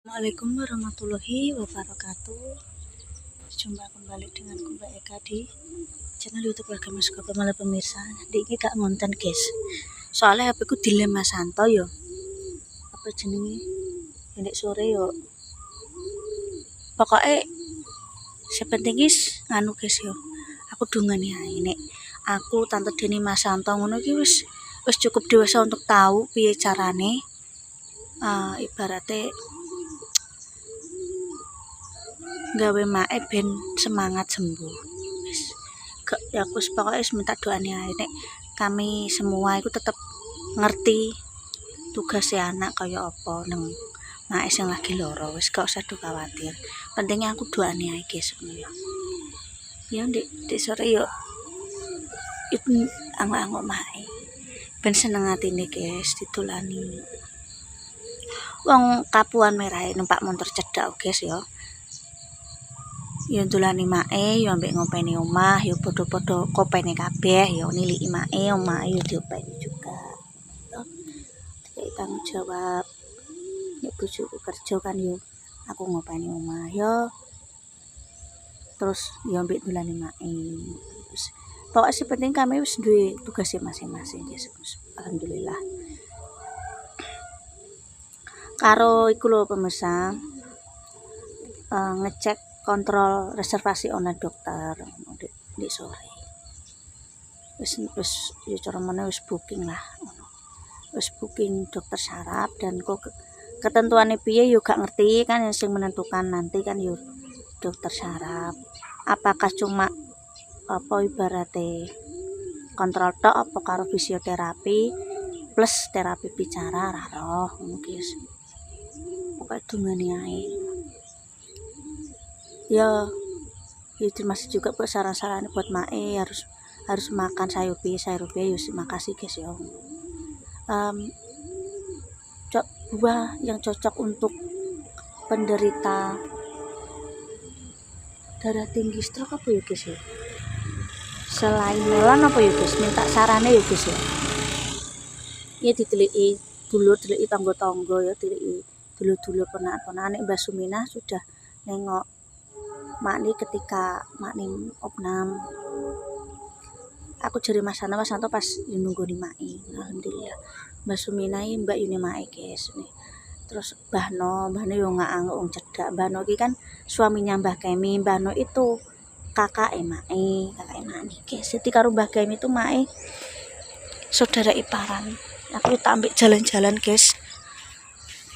Assalamualaikum warahmatullahi wabarakatuh. Jumpa kembali dengan Mbak Eka di channel YouTube Warga Mas Malah pemirsa. Ini gak ngonten guys. Soalnya HP ku dilem Mas Santo yo. Apa jenenge? Ndek sore yo. Pokoknya sepenting is nganu guys yo. Aku dungani ae nek aku tante Deni Mas Santo ngono iki wis cukup dewasa untuk tahu piye carane ibaratnya gawe mae ben semangat sembuh. Ya aku pokoknya minta doanya nek kami semua itu tetap ngerti tugasnya anak kaya apa neng mae sing lagi loro. Wis gak usah khawatir. Pentingnya aku doanya ae guys ngono ya. Ya ndek sore yo itu angok-angok mae. Ben seneng atine guys ditulani. Wong Kapuan Merah numpak motor cedak guys ya. Ya dolani mae, ya ambek ngopeni omah, ya padha-padha kopene kabeh, ya niliki mae, omah ya diopeni juga. Ya, kayak tanggung jawab. Nek bojoku kerja kan yo aku ngopeni omah ya. Terus ya ambek dolani mae. Terus pokoknya sih penting kami wis duwe tugasnya masing-masing guys. Alhamdulillah. Karo iku lho pemirsa, ngecek kontrol reservasi online dokter di sore. Wis ya cara meneh wis booking lah. Wis booking dokter syaraf dan kok ketentuannya piye yo gak ngerti kan, yang sing menentukan nanti kan yo dokter syaraf. Apakah cuma apa ibaratnya kontrol tok apa karo fisioterapi plus terapi bicara ra roh ngono guys. Pokoke dungane ae. Ya itu masih juga buat saran-saran buat mae harus makan sayur biaya ya makasih guys ya. Buah yang cocok untuk penderita darah tinggi stroke apa ya guys ya, selain melon apa ya guys, minta sarannya ya guys ya. Ya diteliti dulu, diteliti tangga-tangga ya, diteliti dulu ponakan-ponakan Mbak Suminah sudah nengok makni ketika makni opnam. Aku jari Mas Santo pas nunggu di mai. Alhamdulillah. Mbak Suminah Mbak Yuni mai guys nih. Terus Bahno yo nggak wong cedak. Bahno iki kan suaminya Mbah Kemi. Bahno itu kakak mai guys. Jadi karo Mbah Kemi itu mai saudara iparan. Aku tak ambil jalan-jalan guys.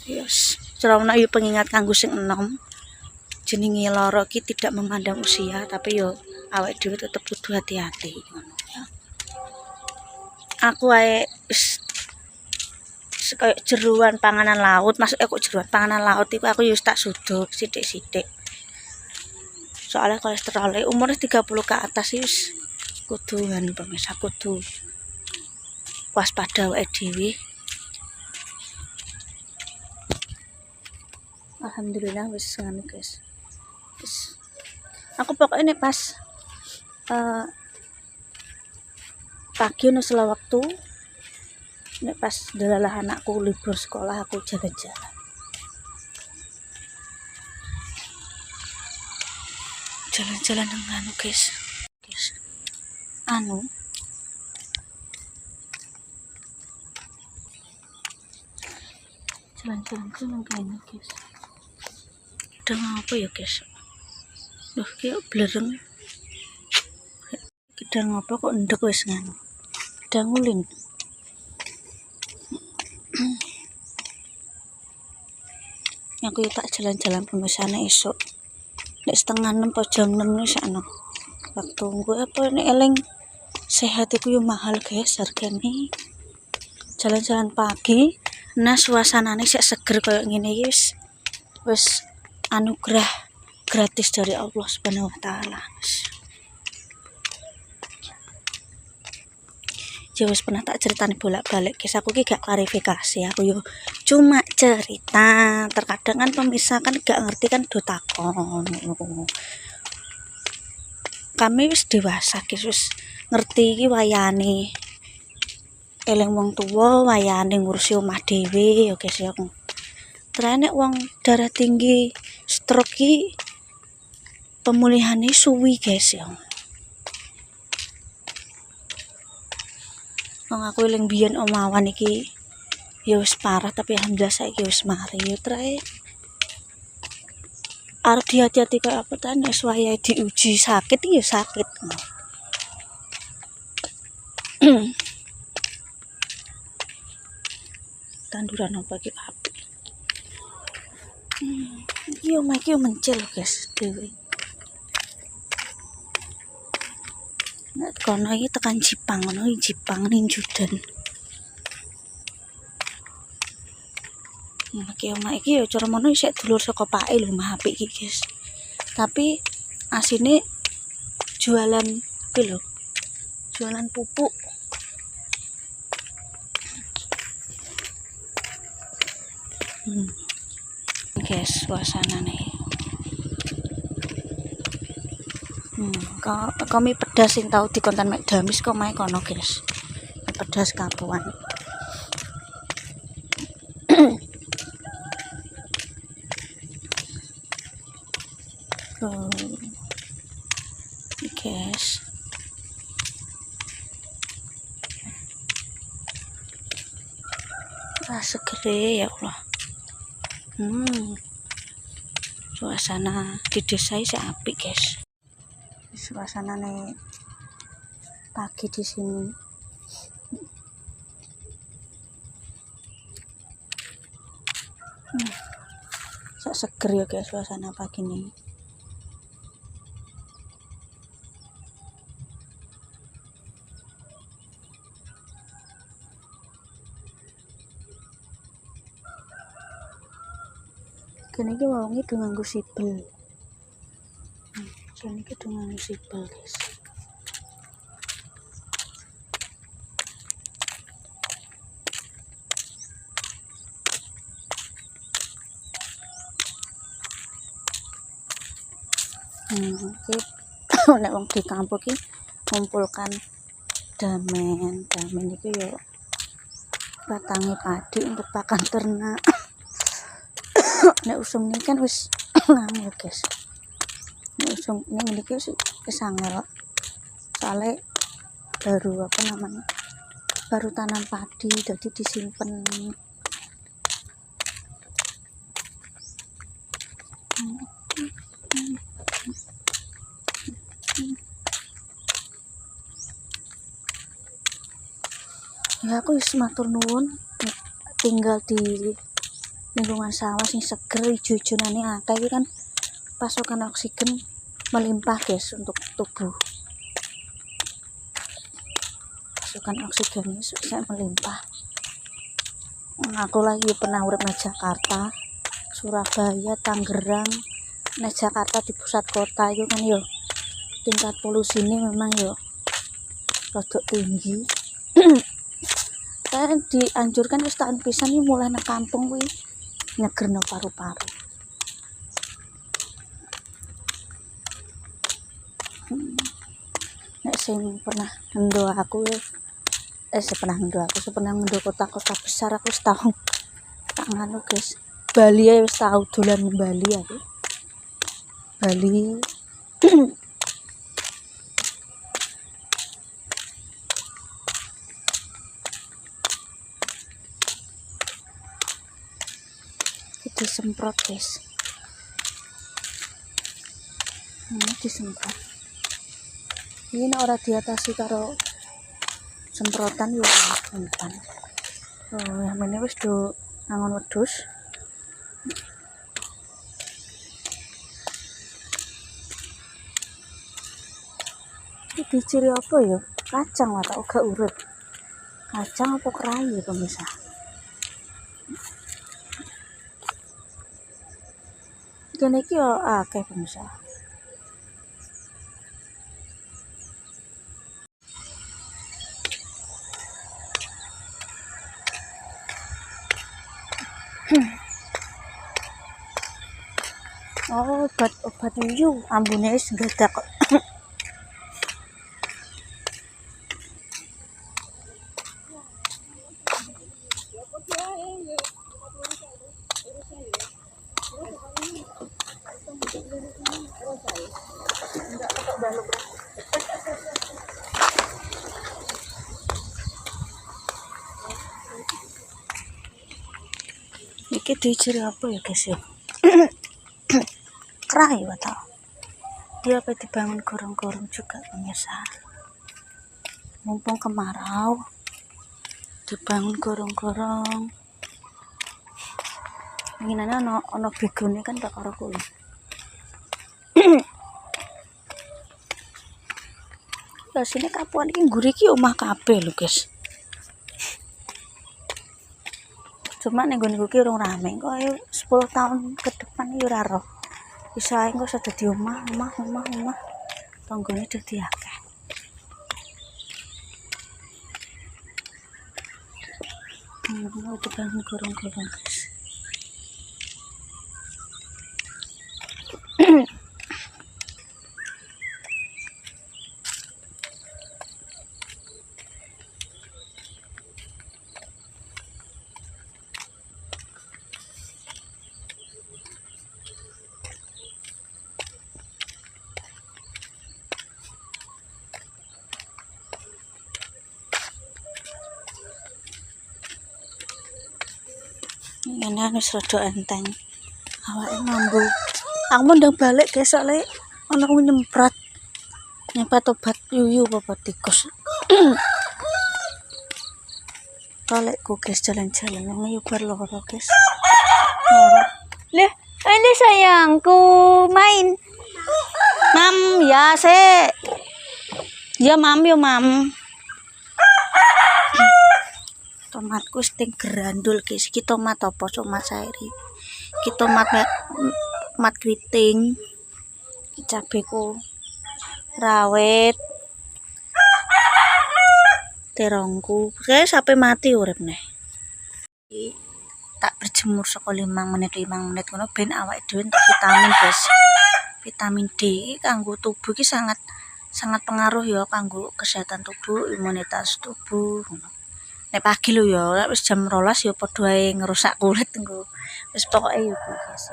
Yes, cerana yo pengingat kanggo sing enom. Jenenge lara iki tidak memandang usia, tapi yo awake dhewe tetep kudu hati-hati ngono ya. Aku ae wis kayak jeruan panganan laut, masuk kok jeruan panganan laut iku aku yo tak suduk sithik-sithik. Soalnya kolesterol umur 30 ke atas wis kudu pemirsa kudu waspada awake dhewe. Alhamdulillah wis ngono guys. Aku pokoknya pas pagi setelah waktu nek pas dalalah anakku libur sekolah aku jalan-jalan dengan guys jalan-jalan kayaknya guys. Udah apa ya guys, kayak blereng kita ngapa kok ndek wis ngono udah nguling. Aku ya tak jalan-jalan pemirsa esok nek setengah 6 po jam 6 wis ana waktu gue apa ini eling sehat iku yo mahal guys hargane. Jalan-jalan pagi nah suasanane sik seger koyo ngene iki wis anugerah gratis dari Allah Subhanahu wa taala. Wis pernah tak ceritani bolak-balik guys, aku ki gak klarifikasi, aku yo cuma cerita. Terkadang kan pemirsa kan gak ngerti kan do takon. Kami wis dewasa guys, wis ngerti iki wayane eling wong tuwa, wayane ngurusi omah dhewe ya guys ya. Terus nek wong darah tinggi stroke ki pemulihane suwi guys ya. Wong aku eling biyen omawan iki ya wis parah tapi alhamdulillah saiki wis mari ya trae. Arep hati-hati kaya apa ta nek wayahe diuji sakit ya sakit. Tanduran apa iki apik. Iki omah iki mencil guys dhewe. Nek kono iki tekan Jipang ngono iki Jipang ning Judan. Iki omah iki ya cara mono isih dulur saka pake lho mah apik iki guys. Tapi asine jualan iki lho. Jualan pupuk. Guys, suasanane. Kok mie pedas sing tau dikonten mek Damis kok mae kono guys. Pedas kapuan. Guys. Segere ya Allah. Suasana di desa iki apik guys. Suasanane pagi di sini. Sak seger ya guys suasana pagi ini. Kene iki wonge do nganggo sibel. Kene iki do nganggo sibel guys. Nek wong di kampung iki ngumpulkan damen iki yo batange padi untuk pakan ternak. Nek usum ini kan wis ngangel guys. Nek usum ini iki wis angel. Soalnya baru apa namanya? Baru tanam padi jadi disimpen. Ya aku wis matur nuwun tinggal di lingkungan sawah sing seger ijo-ijonane akeh iki kan pasokan oksigen melimpah guys untuk tubuh. Pasokan oksigen saya melimpah. Aku lagi pernah urip di Jakarta, Surabaya, Tangerang, nek Jakarta di pusat kota itu kan yo tingkat polusi ini memang yo rodok tinggi. Kan dianjurkan wis tahun pisan iki mulai nang kampung kuwi nyegerno paru-paru. Nek sing pernah ngendo aku pernah ngendo kota-kota besar aku wis tau tak nganu guys. Bali wis tau dolan Bali aku. Bali disemprot guys. Disemprot. Ini ora diatasi karo semprotan ya umpan. Yang ini wis do angon wedhus. Iki diciri apa ya? Kacang atau gak urut. Kacang apa kerai pemirsa? Kene iki yo akeh pemirsa. Oh, obat uyu ambune wis nggadak kok. Iki dicuri apa ya guys ya? Kerah ya tau. Dia apa dibangun gorong-gorong juga pemirsa. Mumpung kemarau, dibangun gorong-gorong. Inginannya ono begone kan tak karo kuwi. Ya sini kapuan iki ngguri iki omah kabeh lho guys. Cuma ning nggon iki urung rame, kok ayo 10 tahun ke depan iki ora roh. Bisa ae kok dadi omah. Tanggane dadi akeh. Itu bangun gorong-gorong guys. Ini wis rada enteng. Awake mambu. Aku ndang balik guys soalnya ana wong nyemprot obat yuyu apa tikus. Balekku guys jalan-jalan ngeyobar loro guys. Leh, ini sayangku main. Mam, ya se. Ya mam. Tomatku sting gerandul guys. Iki tomat apa tomat sairi. Iki tomat keriting. Iki cabeku rawit. Terongku. Guys sampai mati urip neh. Tak berjemur saka 5 menit ngono ben awake dhewe entuk vitamin guys. Vitamin D kanggo tubuh iki sangat pengaruh ya kanggo kesehatan tubuh, imunitas tubuh. Nek pagi lho ya, wis jam 12 ya padha ae ngerusak kulit engko. Wis pokoke ya guys.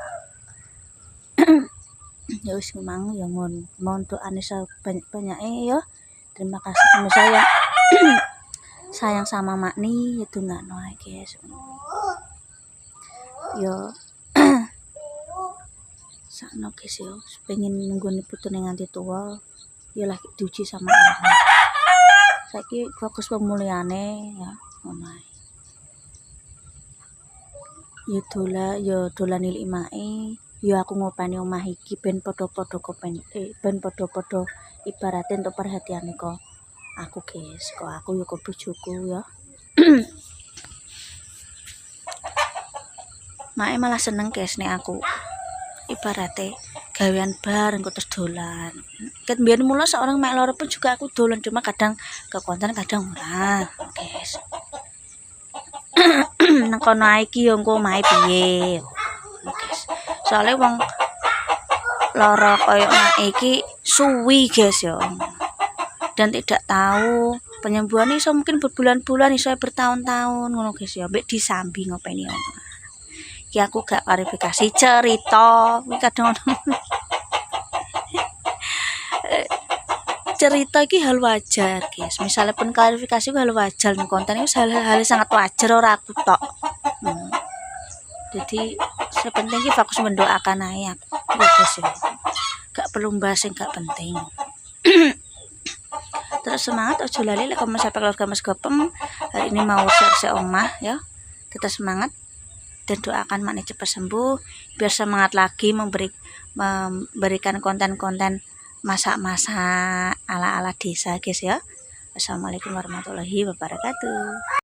Ya wis memang ya mohon doane banyak-banyake ya. Terima kasih pemirsa yang sayang sama Makni itu nggak ae guys. Yo sakno guys yo pengen nunggone putune nganti tua ya lagi diuji sama Allah. Saiki fokus pemulihanane ya ngono ae. Yo dolan nilik mae, yo aku ngopeni omah iki ben padha-padha ben padha-padha ibarate entuk perhatiane kok aku guys, kok aku yo kok bojoku ya. Mae malah seneng guys nek aku ibarate gawean bareng kok terus dolan. Ket mbiyen mula seorang mek loro pun juga aku dolan cuma kadang ke konten kadang ora, guys. Nang kono ae iki yo engko omahe piye. Guys. Soale wong loro koyo mak iki suwi guys yo. Dan tidak tahu penyembuhan iso mungkin berbulan-bulan iso bertahun-tahun ngono guys ya mbek disambi ngopeni omah. Iki aku gak klarifikasi cerita iki kadang cerita iki hal wajar guys. Misalnya pun klarifikasi hal wajar nih konten itu hal sangat wajar ora aku tok. Jadi sepenting iki fokus mendoakan ae aku guys ya. Gak perlu bahas yang gak penting. Terus semangat ojo lali lek kamu sampai keluarga Mas Gopeng hari ini mau share omah ya. Kita semangat dan doakan Makni cepat sembuh biar semangat lagi memberikan konten-konten masak-masak ala-ala desa guys ya. Wassalamualaikum warahmatullahi wabarakatuh.